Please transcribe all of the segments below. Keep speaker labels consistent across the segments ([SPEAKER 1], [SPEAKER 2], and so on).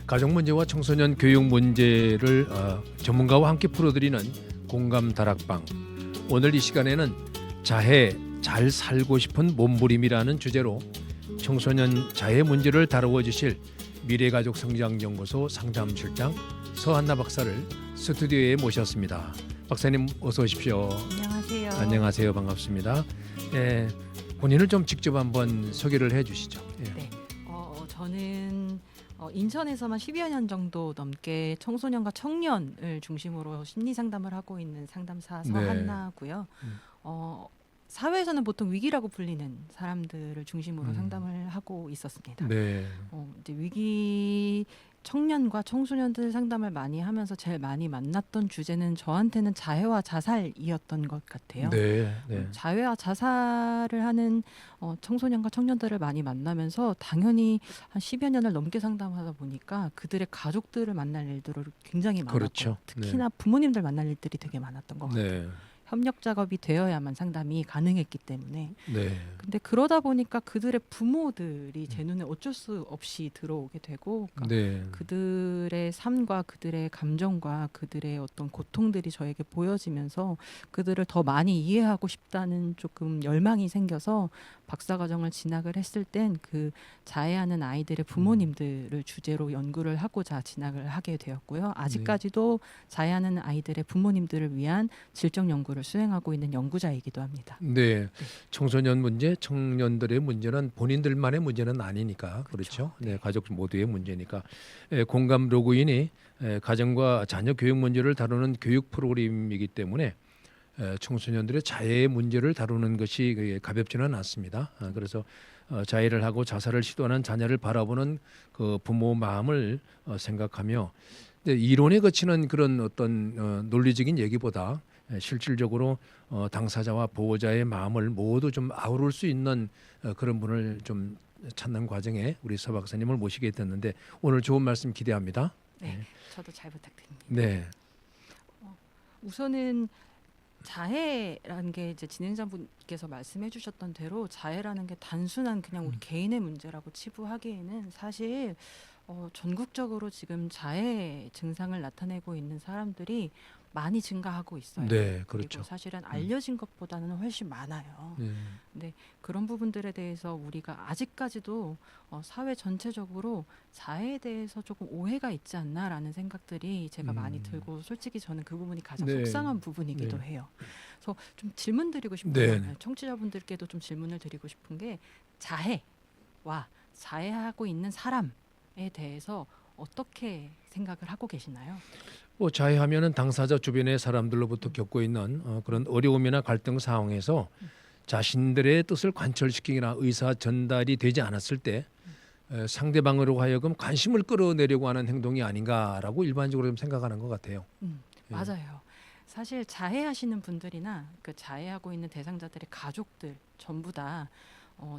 [SPEAKER 1] 가족 문제와 청소년 교육 문제를 전문가와 함께 풀어드리는 공감 다락방. 오늘 이 시간에는 자해, 잘 살고 싶은 몸부림이라는 주제로 청소년 자해 문제를 다루어 주실 미래가족성장연구소 상담실장 서한나 박사를 스튜디오에 모셨습니다. 박사님 어서 오십시오.
[SPEAKER 2] 안녕하세요.
[SPEAKER 1] 안녕하세요. 반갑습니다. 본인을 좀 직접 한번 소개를 해주시죠.
[SPEAKER 2] 네, 저는 인천에서만 10여 년 정도 넘게 청소년과 청년을 중심으로 심리 상담을 하고 있는 상담사 서한나고요. 사회에서는 보통 위기라고 불리는 사람들을 중심으로 상담을 하고 있었습니다.
[SPEAKER 1] 네.
[SPEAKER 2] 이제 위기 청년과 청소년들 상담을 많이 하면서 제일 많이 만났던 주제는 저한테는 자해와 자살이었던 것 같아요.
[SPEAKER 1] 네. 네.
[SPEAKER 2] 자해와 자살을 하는 청소년과 청년들을 많이 만나면서 당연히 한 10여 년을 넘게 상담하다 보니까 그들의 가족들을 만날 일들을 굉장히 많았고
[SPEAKER 1] 그렇죠.
[SPEAKER 2] 특히나 부모님들 만날 일들이 되게 많았던 것 같아요.
[SPEAKER 1] 네.
[SPEAKER 2] 협력 작업이 되어야만 상담이 가능했기 때문에.
[SPEAKER 1] 네.
[SPEAKER 2] 근데 그러다 보니까 그들의 부모들이 제 눈에 어쩔 수 없이 들어오게 되고 그러니까
[SPEAKER 1] 네.
[SPEAKER 2] 그들의 삶과 그들의 감정과 그들의 어떤 고통들이 저에게 보여지면서 그들을 더 많이 이해하고 싶다는 조금 열망이 생겨서 박사과정을 진학을 했을 땐 그 자해하는 아이들의 부모님들을 주제로 연구를 하고자 진학을 하게 되었고요. 아직까지도 자해하는 아이들의 부모님들을 위한 질적 연구를 수행하고 있는 연구자이기도 합니다.
[SPEAKER 1] 네. 청소년 문제, 청년들의 문제는 본인들만의 문제는 아니니까 그렇죠. 네, 가족 모두의 문제니까 공감 로그인이 가정과 자녀 교육 문제를 다루는 교육 프로그램이기 때문에 청소년들의 자해 문제를 다루는 것이 가볍지는 않습니다. 그래서 자해를 하고 자살을 시도하는 자녀를 바라보는 그 부모 마음을 생각하며 이론에 거치는 그런 어떤 논리적인 얘기보다 실질적으로 당사자와 보호자의 마음을 모두 좀 아우를 수 있는 그런 분을 좀 찾는 과정에 우리 서 박사님을 모시게 됐는데 오늘 좋은 말씀 기대합니다.
[SPEAKER 2] 네, 저도 잘 부탁드립니다.
[SPEAKER 1] 네.
[SPEAKER 2] 우선은 자해라는 게 이제 진행자분께서 말씀해 주셨던 대로 자해라는 게 단순한 그냥 우리 개인의 문제라고 치부하기에는 사실 전국적으로 지금 자해 증상을 나타내고 있는 사람들이 많이 증가하고 있어요.
[SPEAKER 1] 네, 그렇죠.
[SPEAKER 2] 그리고 사실은 알려진 것보다는 훨씬 많아요.
[SPEAKER 1] 네.
[SPEAKER 2] 근데 그런 부분들에 대해서 우리가 아직까지도 사회 전체적으로 자해에 대해서 조금 오해가 있지 않나라는 생각들이 제가 많이 들고 솔직히 저는 그 부분이 가장
[SPEAKER 1] 네.
[SPEAKER 2] 속상한 부분이기도
[SPEAKER 1] 네.
[SPEAKER 2] 해요. 그래서 좀 질문 드리고 싶은
[SPEAKER 1] 네.
[SPEAKER 2] 게 청취자분들께도 좀 질문을 드리고 싶은 게 자해와 자해하고 있는 사람에 대해서 어떻게 생각을 하고 계시나요?
[SPEAKER 1] 자해하면은 당사자 주변의 사람들로부터 겪고 있는 그런 어려움이나 갈등 상황에서 자신들의 뜻을 관철시키거나 의사 전달이 되지 않았을 때 상대방으로 하여금 관심을 끌어내려고 하는 행동이 아닌가라고 일반적으로 좀 생각하는 것 같아요.
[SPEAKER 2] 맞아요. 사실 자해하시는 분들이나 그 자해하고 있는 대상자들의 가족들 전부 다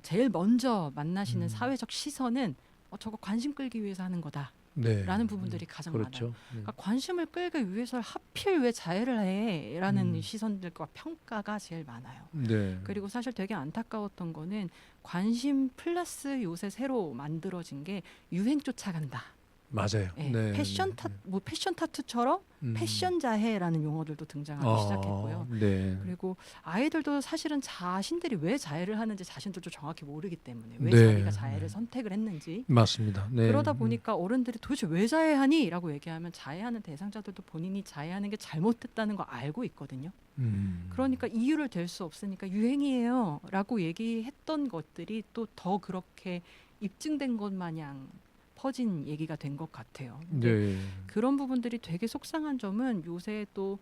[SPEAKER 2] 제일 먼저 만나시는 사회적 시선은 저거 관심 끌기 위해서 하는 거다.
[SPEAKER 1] 네.
[SPEAKER 2] 라는 부분들이 가장 많아요.
[SPEAKER 1] 그렇죠.
[SPEAKER 2] 그러니까 관심을 끌기 위해서 하필 왜 자해를 해? 라는 시선들과 평가가 제일 많아요.
[SPEAKER 1] 네.
[SPEAKER 2] 그리고 사실 되게 안타까웠던 거는 관심 플러스 요새 새로 만들어진 게 유행 쫓아간다.
[SPEAKER 1] 맞아요.
[SPEAKER 2] 네.
[SPEAKER 1] 네.
[SPEAKER 2] 패션 타투처럼 패션 자해라는 용어들도 등장하기 시작했고요.
[SPEAKER 1] 네.
[SPEAKER 2] 그리고 아이들도 사실은 자신들이 왜 자해를 하는지 자신들도 정확히 모르기 때문에 왜
[SPEAKER 1] 네.
[SPEAKER 2] 자기가 자해를 선택을 했는지
[SPEAKER 1] 맞습니다. 네.
[SPEAKER 2] 그러다 보니까 어른들이 도대체 왜 자해하니? 라고 얘기하면 자해하는 대상자들도 본인이 자해하는 게 잘못됐다는 거 알고 있거든요. 그러니까 이유를 댈 수 없으니까 유행이에요 라고 얘기했던 것들이 또 더 그렇게 입증된 것 마냥 퍼진 얘기가 된 것 같아요.
[SPEAKER 1] 네.
[SPEAKER 2] 그런 부분들이 되게 속상한 점은 요새 또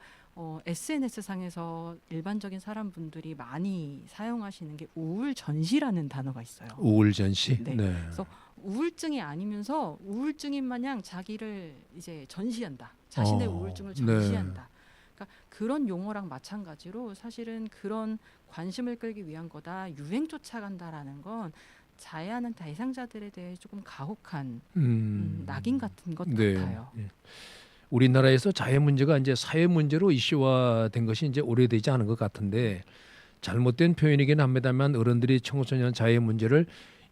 [SPEAKER 2] SNS 상에서 일반적인 사람분들이 많이 사용하시는 게 우울전시라는 단어가 있어요.
[SPEAKER 1] 우울전시.
[SPEAKER 2] 네.
[SPEAKER 1] 네.
[SPEAKER 2] 그래서 우울증이 아니면서 우울증인 마냥 자기를 이제 전시한다. 자신의 우울증을 전시한다. 그러니까 그런 용어랑 마찬가지로 사실은 그런 관심을 끌기 위한 거다. 유행 쫓아간다라는 건 자해하는 대상자들에 대해 조금 가혹한 낙인 같은 것
[SPEAKER 1] 네.
[SPEAKER 2] 같아요.
[SPEAKER 1] 네. 우리나라에서 자해 문제가 이제 사회 문제로 이슈화된 것이 이제 오래되지 않은 것 같은데 잘못된 표현이긴 합니다만 어른들이 청소년 자해 문제를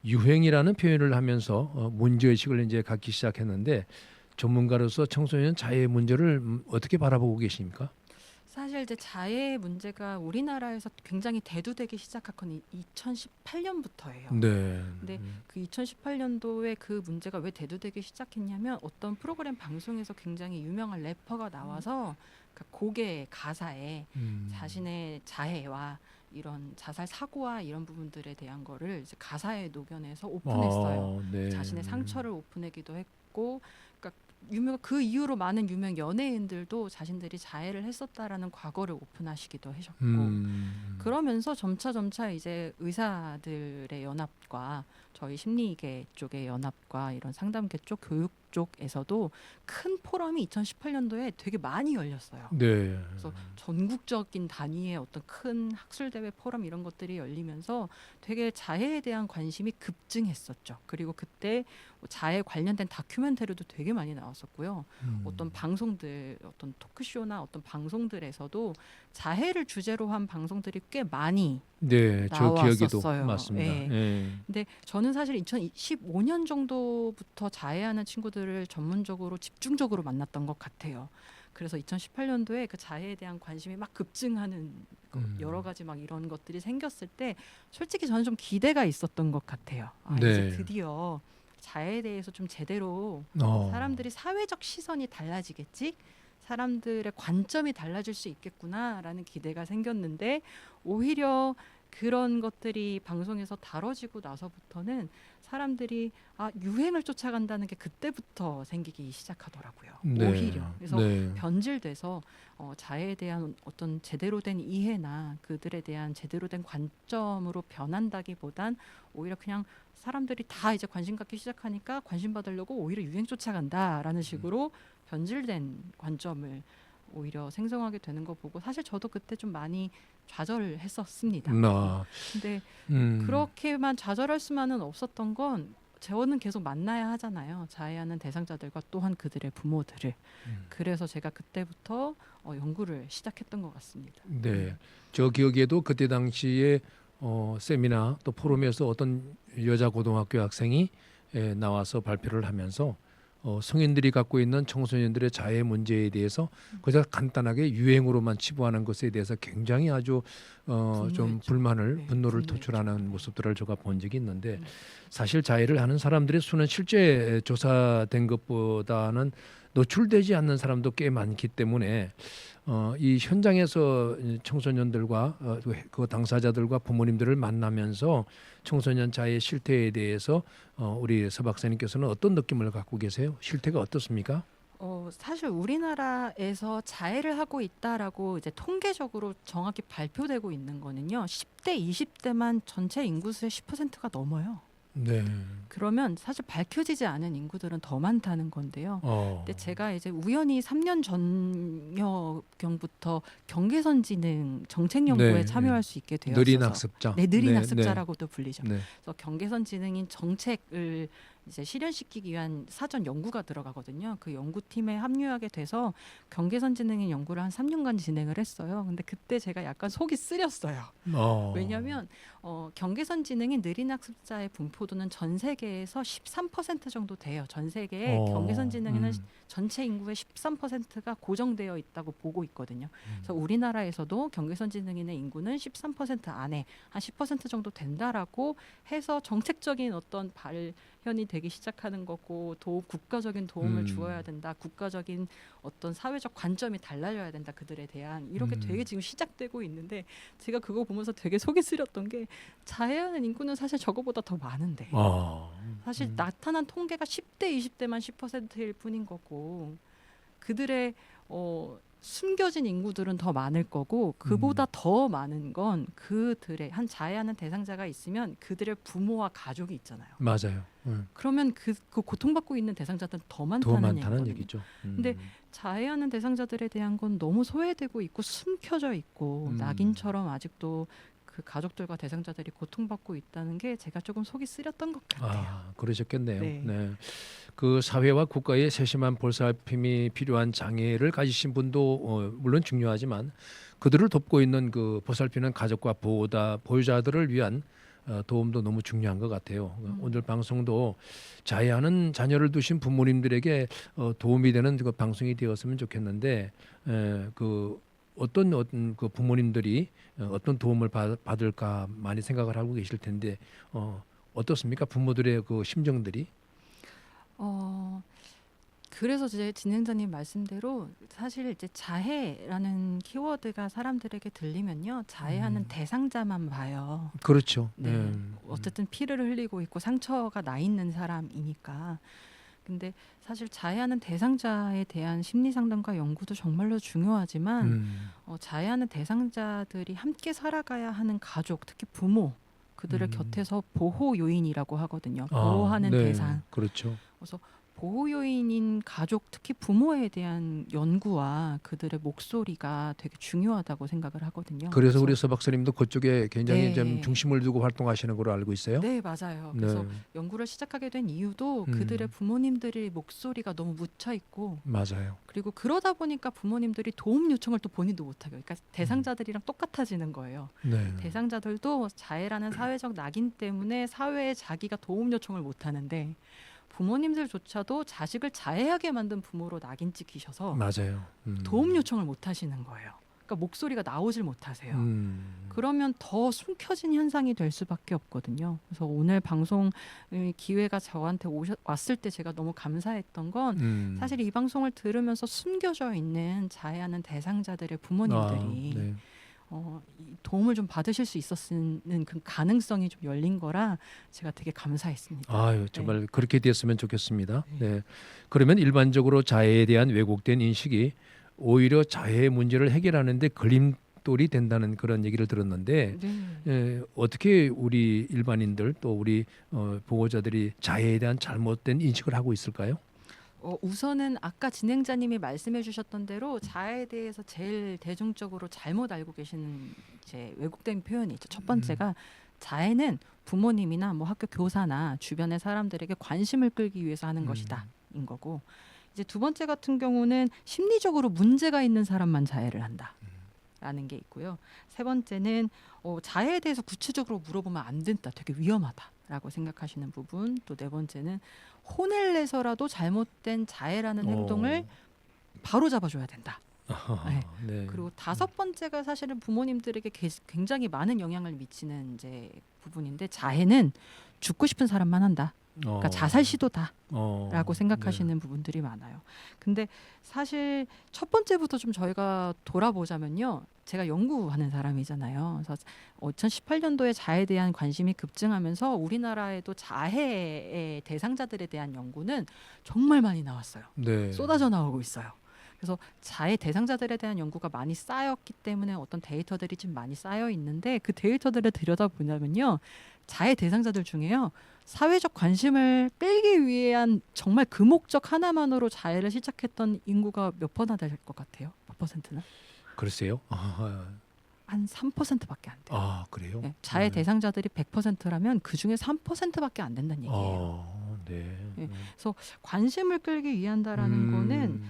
[SPEAKER 1] 유행이라는 표현을 하면서 문제의식을 이제 갖기 시작했는데 전문가로서 청소년 자해 문제를 어떻게 바라보고 계십니까?
[SPEAKER 2] 사실 이제 자해 문제가 우리나라에서 굉장히 대두되기 시작한 건 2018년부터예요.
[SPEAKER 1] 네.
[SPEAKER 2] 근데 그 2018년도에 그 문제가 왜 대두되기 시작했냐면 어떤 프로그램 방송에서 굉장히 유명한 래퍼가 나와서 그 곡의 가사에 자신의 자해와 이런 자살 사고와 이런 부분들에 대한 거를 이제 가사에 녹여내서 오픈했어요.
[SPEAKER 1] 네.
[SPEAKER 2] 자신의 상처를 오픈하기도 했고, 그러니까 그 이후로 많은 유명 연예인들도 자신들이 자해를 했었다라는 과거를 오픈하시기도 하셨고, 그러면서 점차 이제 의사들의 연합과 저희 심리계 쪽의 연합과 이런 상담계 쪽, 교육 쪽에서도 큰 포럼이 2018년도에 되게 많이 열렸어요.
[SPEAKER 1] 네.
[SPEAKER 2] 그래서 전국적인 단위의 어떤 큰 학술대회 포럼 이런 것들이 열리면서 되게 자해에 대한 관심이 급증했었죠. 그리고 그때 자해 관련된 다큐멘터리도 되게 많이 나왔었고요. 어떤 방송들, 어떤 토크쇼나 어떤 방송들에서도 자해를 주제로 한 방송들이 꽤 많이
[SPEAKER 1] 네, 저 기억에도
[SPEAKER 2] 나왔었어요.
[SPEAKER 1] 맞습니다.
[SPEAKER 2] 예.
[SPEAKER 1] 예.
[SPEAKER 2] 근데 저는 사실 2015년 정도부터 자해하는 친구들을 전문적으로 집중적으로 만났던 것 같아요. 그래서 2018년도에 그 자해에 대한 관심이 막 급증하는 여러 가지 막 이런 것들이 생겼을 때 솔직히 저는 좀 기대가 있었던 것 같아요.
[SPEAKER 1] 네.
[SPEAKER 2] 이제 드디어 자해에 대해서 좀 제대로 사람들이 사회적 시선이 달라지겠지? 사람들의 관점이 달라질 수 있겠구나라는 기대가 생겼는데 오히려 그런 것들이 방송에서 다뤄지고 나서부터는 사람들이 유행을 쫓아간다는 게 그때부터 생기기 시작하더라고요.
[SPEAKER 1] 네.
[SPEAKER 2] 오히려 그래서
[SPEAKER 1] 네.
[SPEAKER 2] 변질돼서 자해에 대한 어떤 제대로 된 이해나 그들에 대한 제대로 된 관점으로 변한다기보단 오히려 그냥 사람들이 다 이제 관심 갖기 시작하니까 관심 받으려고 오히려 유행 쫓아간다라는 식으로 변질된 관점을 오히려 생성하게 되는 거 보고 사실 저도 그때 좀 많이 좌절했었습니다. 근데 그렇게만 좌절할 수만은 없었던 건 저는 계속 만나야 하잖아요. 자해하는 대상자들과 또한 그들의 부모들을. 그래서 제가 그때부터 연구를 시작했던 것 같습니다.
[SPEAKER 1] 네, 저 기억에도 그때 당시에 세미나 또 포럼에서 어떤 여자 고등학교 학생이 나와서 발표를 하면서 성인들이 갖고 있는 청소년들의 자해 문제에 대해서 그저 간단하게 유행으로만 치부하는 것에 대해서 굉장히 아주 좀 불만을 분노를 토출하는 모습들을 제가 본 적이 있는데 사실 자해를 하는 사람들의 수는 실제 조사된 것보다는 노출되지 않는 사람도 꽤 많기 때문에 이 현장에서 청소년들과 그 당사자들과 부모님들을 만나면서 청소년 자해 실태에 대해서 우리 서 박사님께서는 어떤 느낌을 갖고 계세요? 실태가 어떻습니까?
[SPEAKER 2] 사실 우리나라에서 자해를 하고 있다라고 이제 통계적으로 정확히 발표되고 있는 거는요. 10대, 20대만 전체 인구 수의 10%가 넘어요.
[SPEAKER 1] 네.
[SPEAKER 2] 그러면 사실 밝혀지지 않은 인구들은 더 많다는 건데요. 근데 제가 이제 우연히 3년 전경부터 경계선지능 정책 연구에 참여할 수 있게 되었어서
[SPEAKER 1] 느린 학습자.
[SPEAKER 2] 네, 느린 학습자라고도 불리죠.
[SPEAKER 1] 네.
[SPEAKER 2] 그래서 경계선지능인 정책을 이제 실현시키기 위한 사전 연구가 들어가거든요. 그 연구팀에 합류하게 돼서 경계선지능인 연구를 한 3년간 진행을 했어요. 근데 그때 제가 약간 속이 쓰렸어요. 왜냐하면 경계선지능인 느린 학습자의 분포도는 전 세계에서 13% 정도 돼요. 전 세계에 경계선지능에는 전체 인구의 13%가 고정되어 있다고 보고 있거든요. 그래서 우리나라에서도 경계선지능인의 인구는 13% 안에 한 10% 정도 된다라고 해서 정책적인 어떤 발현이 되기 시작하는 거고 국가적인 도움을 주어야 된다. 국가적인 어떤 사회적 관점이 달라져야 된다. 그들에 대한 이렇게 되게 지금 시작되고 있는데 제가 그거 보면서 되게 속이 쓰렸던 게 자해하는 인구는 사실 저거보다 더 많은데 사실 나타난 통계가 10대, 20대만 10%일 뿐인 거고 그들의 숨겨진 인구들은 더 많을 거고 그보다 더 많은 건 그들의 한 자해하는 대상자가 있으면 그들의 부모와 가족이 있잖아요.
[SPEAKER 1] 맞아요.
[SPEAKER 2] 그러면 그 고통받고 있는 대상자들은 더 많다는
[SPEAKER 1] 얘기죠.
[SPEAKER 2] 근데 자해하는 대상자들에 대한 건 너무 소외되고 있고 숨겨져 있고 낙인처럼 아직도 그 가족들과 대상자들이 고통받고 있다는 게 제가 조금 속이 쓰렸던 것 같아요.
[SPEAKER 1] 그러셨겠네요.
[SPEAKER 2] 네.
[SPEAKER 1] 네. 그 사회와 국가의 세심한 보살핌이 필요한 장애를 가지신 분도 물론 중요하지만 그들을 돕고 있는 그 보살피는 가족과 보호자들을 위한 도움도 너무 중요한 것 같아요. 오늘 방송도 자해하는 자녀를 두신 부모님들에게 도움이 되는 그 방송이 되었으면 좋겠는데 그 어떤 그 부모님들이 어떤 도움을 받을까 많이 생각을 하고 계실 텐데 어떻습니까? 부모들의 그 심정들이?
[SPEAKER 2] 어, 그래서 제 진행자님 말씀대로 사실 이제 자해라는 키워드가 사람들에게 들리면요, 자해하는 대상자만 봐요.
[SPEAKER 1] 그렇죠.
[SPEAKER 2] 네, 어쨌든 피를 흘리고 있고 상처가 나 있는 사람이니까. 근데 사실 자해하는 대상자에 대한 심리 상담과 연구도 정말로 중요하지만 자해하는 대상자들이 함께 살아가야 하는 가족, 특히 부모, 그들을 곁에서 보호 요인이라고 하거든요. 보호하는
[SPEAKER 1] 네,
[SPEAKER 2] 대상.
[SPEAKER 1] 그렇죠.
[SPEAKER 2] 그래서 보호 요인인 가족, 특히 부모에 대한 연구와 그들의 목소리가 되게 중요하다고 생각을 하거든요.
[SPEAKER 1] 그래서 우리 서 박사님도 그쪽에 굉장히
[SPEAKER 2] 네.
[SPEAKER 1] 좀 중심을 두고 활동하시는 걸로 알고 있어요.
[SPEAKER 2] 네, 맞아요. 그래서
[SPEAKER 1] 네,
[SPEAKER 2] 연구를 시작하게 된 이유도 그들의 부모님들의 목소리가 너무 묻혀 있고,
[SPEAKER 1] 맞아요.
[SPEAKER 2] 그리고 그러다 보니까 부모님들이 도움 요청을 또 본인도 못하게, 그러니까 대상자들이랑 똑같아지는 거예요.
[SPEAKER 1] 네,
[SPEAKER 2] 대상자들도 자해라는 사회적 낙인 때문에 사회에 자기가 도움 요청을 못하는데, 부모님들조차도 자식을 자해하게 만든 부모로 낙인 찍히셔서
[SPEAKER 1] 맞아요.
[SPEAKER 2] 도움 요청을 못 하시는 거예요. 그러니까 목소리가 나오질 못하세요. 그러면 더 숨겨진 현상이 될 수밖에 없거든요. 그래서 오늘 방송 기회가 저한테 왔을 때 제가 너무 감사했던 건 사실 이 방송을 들으면서 숨겨져 있는 자해하는 대상자들의 부모님들이
[SPEAKER 1] 네.
[SPEAKER 2] 이 도움을 좀 받으실 수 있었는 그 가능성이 좀 열린 거라 제가 되게 감사했습니다.
[SPEAKER 1] 아유, 정말 그렇게 됐으면 좋겠습니다. 네. 그러면 일반적으로 자해에 대한 왜곡된 인식이 오히려 자해 문제를 해결하는데 걸림돌이 된다는 그런 얘기를 들었는데 어떻게 우리 일반인들 또 우리 보호자들이 자해에 대한 잘못된 인식을 하고 있을까요?
[SPEAKER 2] 우선은 아까 진행자님이 말씀해 주셨던 대로 자해에 대해서 제일 대중적으로 잘못 알고 계시는 이제 왜곡된 표현이 있죠. 첫 번째가 자해는 부모님이나 뭐 학교 교사나 주변의 사람들에게 관심을 끌기 위해서 하는 것이다 인 거고, 이제 두 번째 같은 경우는 심리적으로 문제가 있는 사람만 자해를 한다라는 게 있고요. 세 번째는 자해에 대해서 구체적으로 물어보면 안 된다, 되게 위험하다라고 생각하시는 부분. 또 네 번째는 혼을 내서라도 잘못된 자해라는 행동을 바로 잡아줘야 된다.
[SPEAKER 1] 네.
[SPEAKER 2] 그리고 다섯 번째가 사실은 부모님들에게 굉장히 많은 영향을 미치는 이제 부분인데, 자해는 죽고 싶은 사람만 한다. 그러니까 자살 시도다라고 생각하시는 부분들이 많아요. 근데 사실 첫 번째부터 좀 저희가 돌아보자면요, 제가 연구하는 사람이잖아요. 그래서 2018년도에 자해에 대한 관심이 급증하면서 우리나라에도 자해의 대상자들에 대한 연구는 정말 많이 나왔어요.
[SPEAKER 1] 네.
[SPEAKER 2] 쏟아져 나오고 있어요. 그래서 자해 대상자들에 대한 연구가 많이 쌓였기 때문에 어떤 데이터들이 좀 많이 쌓여 있는데, 그 데이터들을 들여다보냐면요, 자해 대상자들 중에요, 사회적 관심을 끌기 위한 정말 그 목적 하나만으로 자해를 시작했던 인구가 몇 퍼나 될 것 같아요? 몇 퍼센트나?
[SPEAKER 1] 글쎄요.
[SPEAKER 2] 한 3%밖에 안 돼요.
[SPEAKER 1] 아, 그래요?
[SPEAKER 2] 네, 자해 대상자들이 100%라면 그 중에 3%밖에 안 된다는 얘기예요.
[SPEAKER 1] 네.
[SPEAKER 2] 그래서 관심을 끌기 위한다라는 거는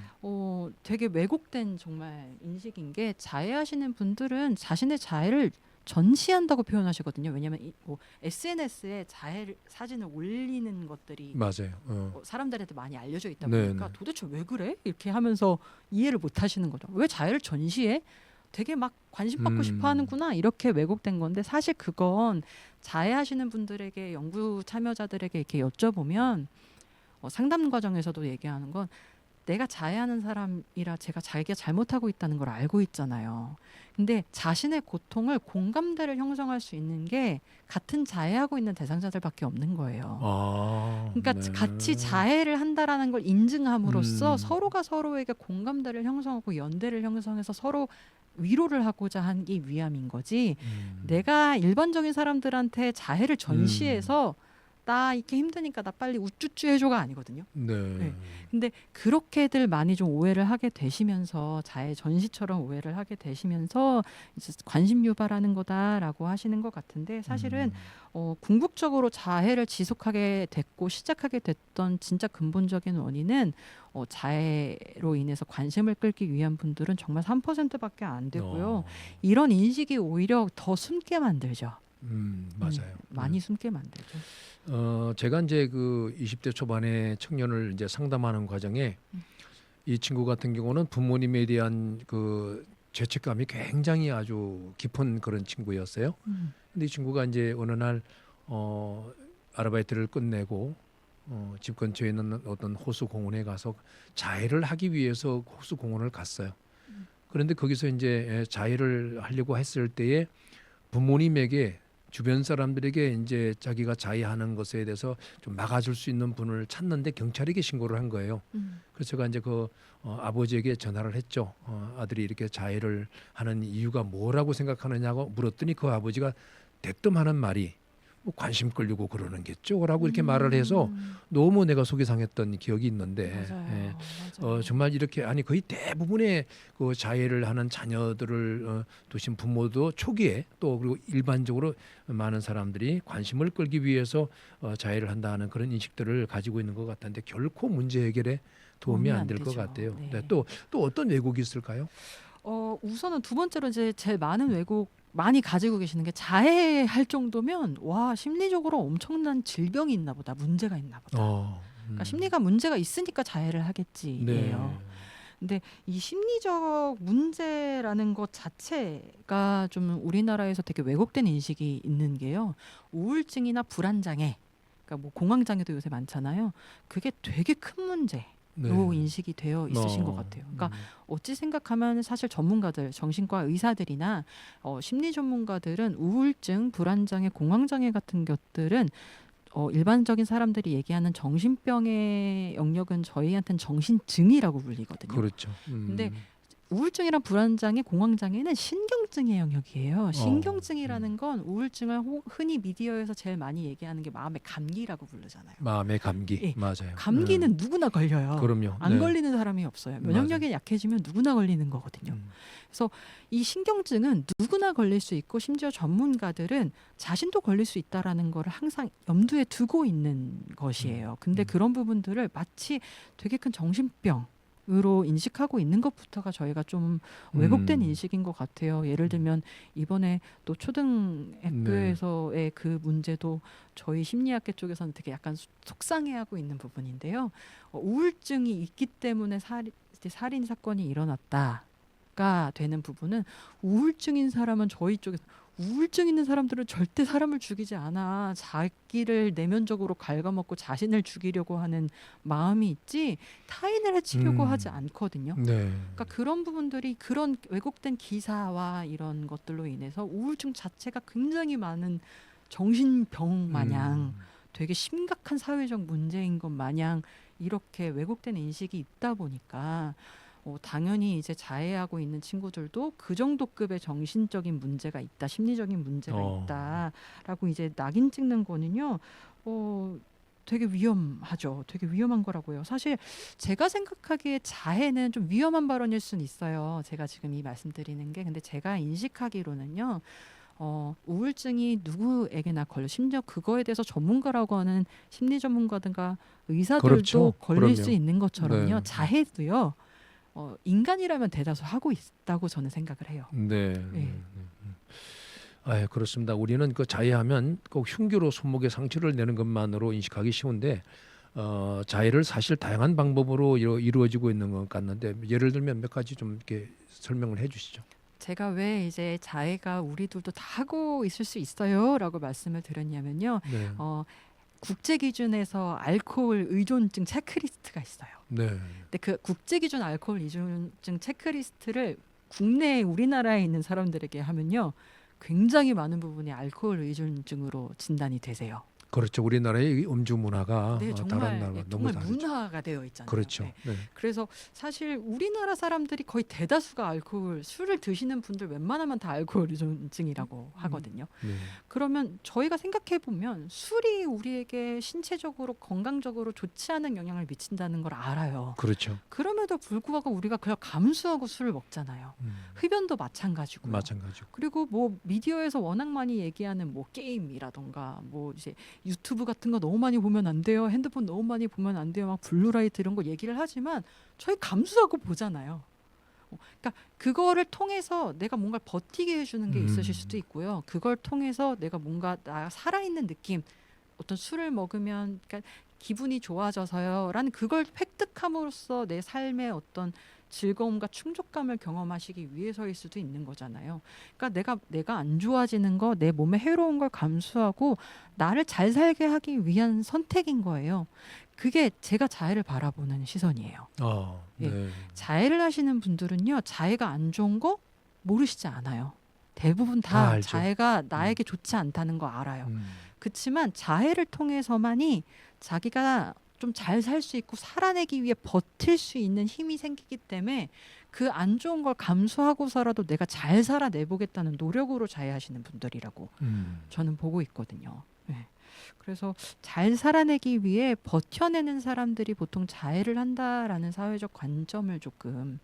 [SPEAKER 2] 되게 왜곡된 정말 인식인 게, 자해하시는 분들은 자신의 자해를 전시한다고 표현하시거든요. 왜냐하면 뭐 SNS에 자해 사진을 올리는 것들이
[SPEAKER 1] 맞아요.
[SPEAKER 2] 사람들한테 많이 알려져 있다
[SPEAKER 1] 네,
[SPEAKER 2] 보니까
[SPEAKER 1] 네.
[SPEAKER 2] 도대체 왜 그래? 이렇게 하면서 이해를 못 하시는 거죠. 왜 자해를 전시해? 되게 막 관심 받고 싶어 하는구나, 이렇게 왜곡된 건데, 사실 그건 자해하시는 분들에게, 연구 참여자들에게 이렇게 여쭤보면 상담 과정에서도 얘기하는 건, 내가 자해하는 사람이라 제가 자기가 잘못하고 있다는 걸 알고 있잖아요. 근데 자신의 고통을 공감대를 형성할 수 있는 게 같은 자해하고 있는 대상자들밖에 없는 거예요. 그러니까
[SPEAKER 1] 네.
[SPEAKER 2] 같이 자해를 한다라는 걸 인증함으로써 서로가 서로에게 공감대를 형성하고 연대를 형성해서 서로 위로를 하고자 하기 위함인 거지, 내가 일반적인 사람들한테 자해를 전시해서 나 이렇게 힘드니까 나 빨리 우쭈쭈 해줘가 아니거든요.
[SPEAKER 1] 네.
[SPEAKER 2] 근데 그렇게들 많이 좀 오해를 하게 되시면서, 자해 전시처럼 오해를 하게 되시면서 이제 관심 유발하는 거다라고 하시는 것 같은데, 사실은 궁극적으로 자해를 지속하게 됐고 시작하게 됐던 진짜 근본적인 원인은 자해로 인해서 관심을 끌기 위한 분들은 정말 3%밖에 안 되고요. 이런 인식이 오히려 더 숨게 만들죠.
[SPEAKER 1] 맞아요.
[SPEAKER 2] 많이 숨게 만들죠.
[SPEAKER 1] 제가 이제 그 20대 초반에 청년을 이제 상담하는 과정에 이 친구 같은 경우는 부모님에 대한 그 죄책감이 굉장히 아주 깊은 그런 친구였어요. 근데 이 친구가 이제 어느 날 아르바이트를 끝내고 집 근처에 있는 어떤 호수 공원에 가서 자해를 하기 위해서 호수 공원을 갔어요. 그런데 거기서 이제 자해를 하려고 했을 때에 부모님에게 주변 사람들에게 이제 자기가 자해하는 것에 대해서 좀 막아줄 수 있는 분을 찾는데 경찰에게 신고를 한 거예요. 그래서 제가 이제 그 아버지에게 전화를 했죠. 아들이 이렇게 자해를 하는 이유가 뭐라고 생각하느냐고 물었더니 그 아버지가 대뜸 하는 말이 뭐 관심 끌려고 그러는 게죠라고 이렇게 말을 해서 너무 내가 속이 상했던 기억이 있는데
[SPEAKER 2] 맞아요. 맞아요.
[SPEAKER 1] 정말 이렇게 아니 거의 대부분의 그 자해를 하는 자녀들을 두신 부모도 초기에 또 그리고 일반적으로 많은 사람들이 관심을 끌기 위해서 자해를 한다는 그런 인식들을 가지고 있는 것 같은데 결코 문제 해결에 도움이 안 될 것
[SPEAKER 2] 되죠.
[SPEAKER 1] 같아요.
[SPEAKER 2] 네.
[SPEAKER 1] 네, 또 어떤 왜곡이 있을까요?
[SPEAKER 2] 우선은 두 번째로 이제 제일 많은 왜곡 많이 가지고 계시는 게 자해할 정도면 와 심리적으로 엄청난 질병이 있나 보다 문제가 있나 보다. 그러니까 심리가 문제가 있으니까 자해를 하겠지예요.
[SPEAKER 1] 네.
[SPEAKER 2] 근데 이 심리적 문제라는 것 자체가 좀 우리나라에서 되게 왜곡된 인식이 있는 게요. 우울증이나 불안장애, 그러니까 뭐 공황장애도 요새 많잖아요. 그게 되게 큰 문제로
[SPEAKER 1] 네.
[SPEAKER 2] 인식이 되어 있으신 것 같아요. 그러니까 어찌 생각하면 사실 전문가들, 정신과 의사들이나 심리 전문가들은 우울증, 불안장애, 공황장애 같은 것들은 일반적인 사람들이 얘기하는 정신병의 영역은 저희한테는 정신증이라고 불리거든요.
[SPEAKER 1] 그렇죠.
[SPEAKER 2] 근데 우울증이랑 불안장애, 공황장애는 신경증의 영역이에요. 신경증이라는 건 우울증을 흔히 미디어에서 제일 많이 얘기하는 게 마음의 감기라고 부르잖아요.
[SPEAKER 1] 마음의 감기.
[SPEAKER 2] 예.
[SPEAKER 1] 맞아요.
[SPEAKER 2] 감기는 누구나 걸려요.
[SPEAKER 1] 그럼요.
[SPEAKER 2] 안
[SPEAKER 1] 네.
[SPEAKER 2] 걸리는 사람이 없어요. 면역력이 약해지면 누구나 걸리는 거거든요. 그래서 이 신경증은 누구나 걸릴 수 있고 심지어 전문가들은 자신도 걸릴 수 있다라는 거를 항상 염두에 두고 있는 것이에요. 근데 그런 부분들을 마치 되게 큰 정신병으로 인식하고 있는 것부터가 저희가 좀 왜곡된 인식인 것 같아요. 예를 들면 이번에 또 초등학교에서의 그 문제도 저희 심리학계 쪽에서는 되게 약간 속상해하고 있는 부분인데요. 우울증이 있기 때문에 살인 사건이 일어났다. 가 되는 부분은 우울증인 사람은 저희 쪽에서 우울증 있는 사람들은 절대 사람을 죽이지 않아. 자기를 내면적으로 갉아먹고 자신을 죽이려고 하는 마음이 있지 타인을 해치려고 하지 않거든요.
[SPEAKER 1] 네.
[SPEAKER 2] 그러니까 그런 부분들이 그런 왜곡된 기사와 이런 것들로 인해서 우울증 자체가 굉장히 많은 정신병 마냥 되게 심각한 사회적 문제인 것 마냥 이렇게 왜곡된 인식이 있다 보니까 당연히 이제 자해하고 있는 친구들도 그 정도 급의 정신적인 문제가 있다, 심리적인 문제가 있다라고 이제 낙인 찍는 거는요, 되게 위험하죠. 되게 위험한 거라고요. 사실 제가 생각하기에 자해는 좀 위험한 발언일 수는 있어요. 제가 지금 이 말씀드리는 게, 근데 제가 인식하기로는요. 우울증이 누구에게나 걸려 심지어 그거에 대해서 전문가라고 하는 심리 전문가든가 의사들도
[SPEAKER 1] 그렇죠.
[SPEAKER 2] 걸릴
[SPEAKER 1] 그럼요.
[SPEAKER 2] 수 있는 것처럼요.
[SPEAKER 1] 네.
[SPEAKER 2] 자해도요. 인간이라면 대다수 하고 있다고 저는 생각을 해요.
[SPEAKER 1] 네.
[SPEAKER 2] 네.
[SPEAKER 1] 그렇습니다. 우리는 그 자해하면 꼭 흉기로 손목에 상처를 내는 것만으로 인식하기 쉬운데 자해를 사실 다양한 방법으로 이루어지고 있는 것 같는데 예를 들면 몇 가지 좀 이렇게 설명을 해주시죠.
[SPEAKER 2] 제가 왜 이제 자해가 우리들도 다 하고 있을 수 있어요라고 말씀을 드렸냐면요.
[SPEAKER 1] 네.
[SPEAKER 2] 국제 기준에서 알코올 의존증 체크리스트가 있어요.
[SPEAKER 1] 네.
[SPEAKER 2] 근데 그 국제 기준 알코올 의존증 체크리스트를 국내 우리나라에 있는 사람들에게 하면요. 굉장히 많은 부분이 알코올 의존증으로 진단이 되세요.
[SPEAKER 1] 그렇죠. 우리나라의 음주 문화가
[SPEAKER 2] 네,
[SPEAKER 1] 다른
[SPEAKER 2] 정말,
[SPEAKER 1] 나라와 너무
[SPEAKER 2] 정말
[SPEAKER 1] 다르죠.
[SPEAKER 2] 문화가 되어 있잖아요.
[SPEAKER 1] 그렇죠.
[SPEAKER 2] 네.
[SPEAKER 1] 네.
[SPEAKER 2] 그래서 사실 우리나라 사람들이 거의 대다수가 술을 드시는 분들 웬만하면 다 알코올 의존증이라고 하거든요.
[SPEAKER 1] 네.
[SPEAKER 2] 그러면 저희가 생각해 보면 술이 우리에게 신체적으로 건강적으로 좋지 않은 영향을 미친다는 걸 알아요.
[SPEAKER 1] 그렇죠.
[SPEAKER 2] 그럼에도 불구하고 우리가 그냥 감수하고 술을 먹잖아요. 흡연도 마찬가지고요.
[SPEAKER 1] 마찬가지고.
[SPEAKER 2] 그리고 뭐 미디어에서 워낙 많이 얘기하는 뭐 게임이라던가 뭐 이제 유튜브 같은 거 너무 많이 보면 안 돼요. 핸드폰 너무 많이 보면 안 돼요. 막 블루라이트 이런 거 얘기를 하지만 저희 감수하고 보잖아요. 그러니까 그거를 통해서 내가 뭔가 버티게 해주는 게 있으실
[SPEAKER 1] 음.
[SPEAKER 2] 수도 있고요. 그걸 통해서 내가 뭔가 나 살아있는 느낌, 어떤 술을 먹으면 그러니까 기분이 좋아져서요라는 그걸 획득함으로써 내 삶의 어떤 즐거움과 충족감을 경험하시기 위해서일 수도 있는 거잖아요. 그러니까 내가 안 좋아지는 거, 내 몸에 해로운 걸 감수하고 나를 잘 살게 하기 위한 선택인 거예요. 그게 제가 자해를 바라보는 시선이에요. 예.
[SPEAKER 1] 네.
[SPEAKER 2] 자해를 하시는 분들은요, 자해가 안 좋은 거 모르시지 않아요. 대부분
[SPEAKER 1] 다
[SPEAKER 2] 다
[SPEAKER 1] 알죠.
[SPEAKER 2] 자해가 나에게 좋지 않다는 거 알아요.
[SPEAKER 1] 음.
[SPEAKER 2] 그렇지만 자해를 통해서만이 자기가 좀 잘 살 수 있고 살아내기 위해 버틸 수 있는 힘이 생기기 때문에 그 안 좋은 걸 감수하고서라도 내가 잘 살아내보겠다는 노력으로 자해하시는 분들이라고 저는 보고 있거든요. 네. 그래서 잘 살아내기 위해 버텨내는 사람들이 보통 자해를 한다라는 사회적 관점을 조금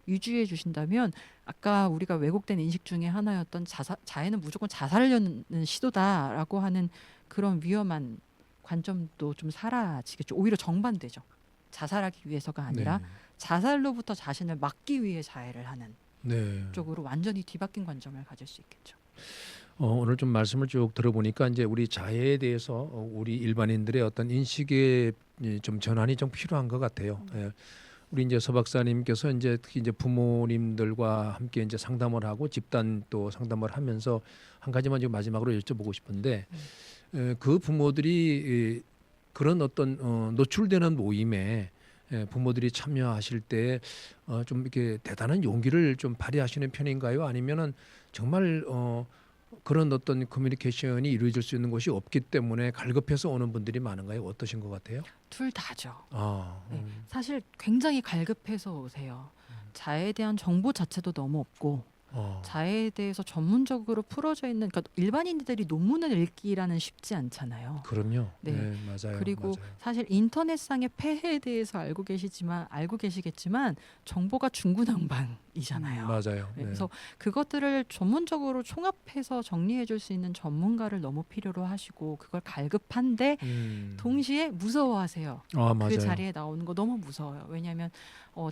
[SPEAKER 2] 유지해 주신다면 아까 우리가 왜곡된 인식 중에 하나였던 자해는 무조건 자살하려는 시도다라고 하는 그런 위험한 관점도 좀 사라지겠죠. 오히려 정반대죠. 자살하기 위해서가 아니라
[SPEAKER 1] 네.
[SPEAKER 2] 자살로부터 자신을 막기 위해 자해를 하는
[SPEAKER 1] 네.
[SPEAKER 2] 쪽으로 완전히 뒤바뀐 관점을 가질 수 있겠죠.
[SPEAKER 1] 오늘 좀 말씀을 쭉 들어보니까 이제 우리 자해에 대해서 우리 일반인들의 어떤 인식의 좀 전환이 좀 필요한 것 같아요. 예. 우리 이제 서 박사님께서 이제 특히 이제 부모님들과 함께 이제 상담을 하고 집단 또 상담을 하면서 한 가지만 지금 마지막으로 여쭤보고 싶은데 그 부모들이 그런 어떤 노출되는 모임에 부모들이 참여하실 때 좀 이렇게 대단한 용기를 좀 발휘하시는 편인가요? 아니면은 정말 그런 어떤 커뮤니케이션이 이루어질 수 있는 곳이 없기 때문에 갈급해서 오는 분들이 많은가요? 어떠신 것 같아요?
[SPEAKER 2] 둘 다죠.
[SPEAKER 1] 아,
[SPEAKER 2] 네. 사실 굉장히 갈급해서 오세요. 자해에 대한 정보 자체도 너무 없고 자해에 대해서 전문적으로 풀어져 있는 그러니까 일반인들이 논문을 읽기라는 쉽지 않잖아요.
[SPEAKER 1] 그럼요.
[SPEAKER 2] 네.
[SPEAKER 1] 네, 맞아요.
[SPEAKER 2] 그리고
[SPEAKER 1] 맞아요.
[SPEAKER 2] 사실 인터넷상의 폐해에 대해서 알고 계시겠지만 정보가 중구난방이잖아요.
[SPEAKER 1] 맞아요.
[SPEAKER 2] 네,
[SPEAKER 1] 네.
[SPEAKER 2] 그래서 그것들을 전문적으로 총합해서 정리해 줄 수 있는 전문가를 너무 필요로 하시고 그걸 갈급한데 동시에 무서워하세요.
[SPEAKER 1] 맞아요.
[SPEAKER 2] 그 자리에 나오는 거 너무 무서워요. 왜냐하면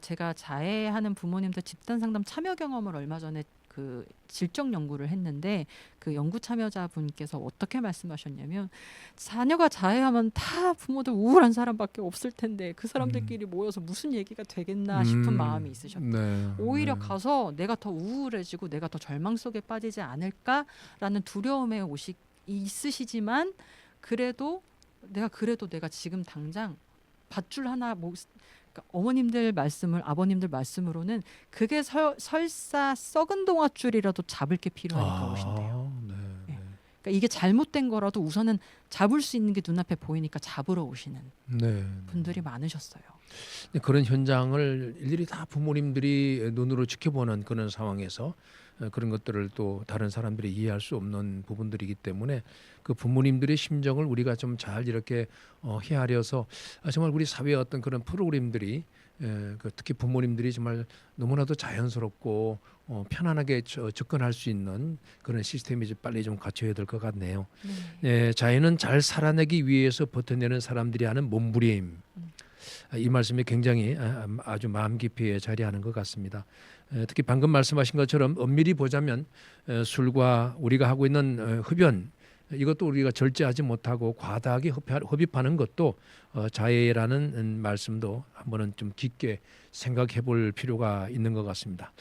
[SPEAKER 2] 제가 자해하는 부모님들 집단 상담 참여 경험을 얼마 전에 그 질적 연구를 했는데 그 연구 참여자분께서 어떻게 말씀하셨냐면 자녀가 자해하면 다 부모들 우울한 사람밖에 없을 텐데 그 사람들끼리 모여서 무슨 얘기가 되겠나 싶은 마음이 있으셨대요.
[SPEAKER 1] 네,
[SPEAKER 2] 오히려
[SPEAKER 1] 네.
[SPEAKER 2] 가서 내가 더 우울해지고 내가 더 절망 속에 빠지지 않을까라는 두려움에 있으시지만 그래도 내가 지금 당장 밧줄 하나 그러니까 어머님들 말씀을 아버님들 말씀으로는 그게 설사 썩은 동아줄이라도 잡을 게 필요하니까 오신대요.
[SPEAKER 1] 네, 네.
[SPEAKER 2] 그러니까 이게 잘못된 거라도 우선은 잡을 수 있는 게 눈앞에 보이니까 잡으러 오시는
[SPEAKER 1] 네.
[SPEAKER 2] 분들이 많으셨어요.
[SPEAKER 1] 그런 현장을 일일이 다 부모님들이 눈으로 지켜보는 그런 상황에서 그런 것들을 또 다른 사람들이 이해할 수 없는 부분들이기 때문에 그 부모님들의 심정을 우리가 좀 잘 이렇게 헤아려서 정말 우리 사회의 어떤 그런 프로그램들이 특히 부모님들이 정말 너무나도 자연스럽고 편안하게 접근할 수 있는 그런 시스템이 빨리 좀 갖춰야 될 것 같네요. 자연은 잘 살아내기 위해서 버텨내는 사람들이 하는 몸부림. 이 말씀이 굉장히 아주 마음 깊이 자리하는 것 같습니다. 특히 방금 말씀하신 것처럼 엄밀히 보자면 술과 우리가 하고 있는 흡연 이것도 우리가 절제하지 못하고 과다하게 흡입하는 것도 자해라는 말씀도 한번은 좀 깊게 생각해 볼 필요가 있는 것 같습니다.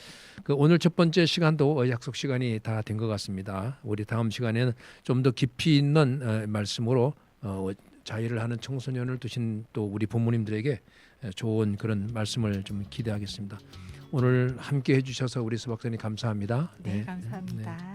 [SPEAKER 1] 오늘 첫 번째 시간도 약속 시간이 다 된 것 같습니다. 우리 다음 시간에는 좀 더 깊이 있는 말씀으로 자해를 하는 청소년을 두신 또 우리 부모님들에게 좋은 그런 말씀을 좀 기대하겠습니다. 오늘 함께 해주셔서 우리 서 박사님 감사합니다.
[SPEAKER 2] 네, 감사합니다.